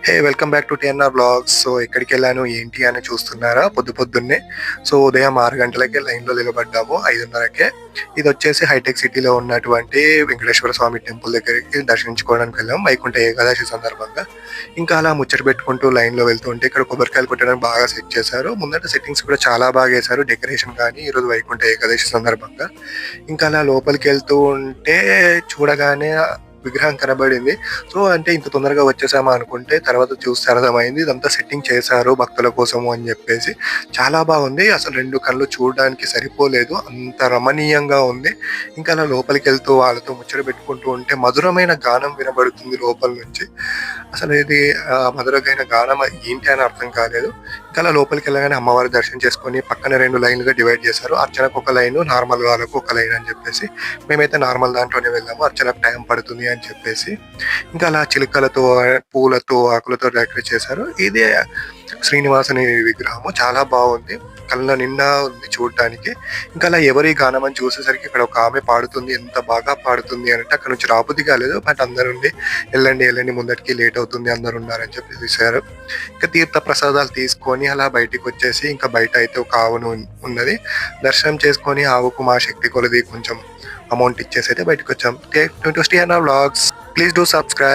Hey! Welcome back to TNR vlogs. So ఎక్కడికెళ్ళాను, ఏంటి అని చూస్తున్నారా? పొద్దున్నే. సో ఉదయం 6 గంటలకే లైన్‌లో నిలబడ్డాము 5:30కే. ఇదొచ్చేసి హైటెక్ సిటీలో ఉన్నటువంటి వెంకటేశ్వర స్వామి టెంపుల్ దగ్గరికి దర్శించుకోవడానికి వెళ్ళాం. వైకుంఠ ఏకాదశి సందర్భంగా. ఇంకా అలా ముచ్చట పెట్టుకుంటూ లైన్‌లో వెళ్తుంటే ఇక్కడ కొబ్బరికాయలు కొట్టడానికి బాగా సెట్ చేశారు. ముందట సెట్టింగ్స్ కూడా చాలా బాగేశారు. డెకరేషన్ కానీ ఈరోజు వైకుంఠ ఏకాదశి సందర్భంగా. ఇంకా అలా లోపలికెళ్తూ ఉంటే చూడగానే విగ్రహం కనబడింది. సో, అంటే ఇంత తొందరగా వచ్చేసామా అనుకుంటే తర్వాత చూస్తే అర్థమైంది ఇదంతా సెట్టింగ్ చేశారు భక్తుల కోసము అని జెప్పేసి. చాలా బాగుంది. అసలు 2 కళ్ళు చూడడానికి సరిపోలేదు. అంత రమణీయంగా ఉంది. ఇంకా అలా లోపలికెళ్తూ వాళ్ళతో ముచ్చట పెట్టుకుంటూ ఉంటే మధురమైన గానం వినబడుతుంది లోపల నుంచి. అసలు ఇది మధురమైన గానం ఏంటి అని అర్థం కాలేదు. ఇంకా అలా లోపలికెళ్ళగానే అమ్మవారి దర్శనం చేసుకొని పక్కన 2 లైన్‌లుగా డివైడ్ చేశారు. అర్చనకు ఒక లైను, నార్మల్ వాళ్ళకు ఒక లైన్ అని జెప్పేసి. మేమైతే నార్మల్ దాంట్లోనే వెళ్ళాము. అర్చనకు టైం పడుతుంది అని చెప్పేసి. ఇంకా అలా చిలుకలతో, పూలతో, ఆకులతో డెకరేట్ చేశారు. ఇదే శ్రీనివాసుని విగ్రహము. చాలా బాగుంది. కళ్ళ నిండా ఉంది చూడటానికి. ఇంకా అలా ఎవరి గానం అని చూసేసరికి ఇక్కడ ఒక ఆమె పాడుతుంది. ఎంత బాగా పాడుతుంది అంటే అక్కడి నుంచి రాబుద్ది కాలేదు. బట్ అందరుండి ఎళ్ళండి ముందటికి లేట్ అవుతుంది అందరున్నారని చెప్పేసేసారు. ఇంకా తీర్థ ప్రసాదాలు తీసుకొని అలా బయటికొచ్చేసి ఇంకా బయట అయితే ఒక ఆవును ఉన్నది. దర్శనం చేసుకొని ఆవుకు మా శక్తి కొలది కొంచెం అమౌంట్ ఇచ్చేసి అయితే బయటకొచ్చాం. Stay tune to TNR vlogs. Please do subscribe.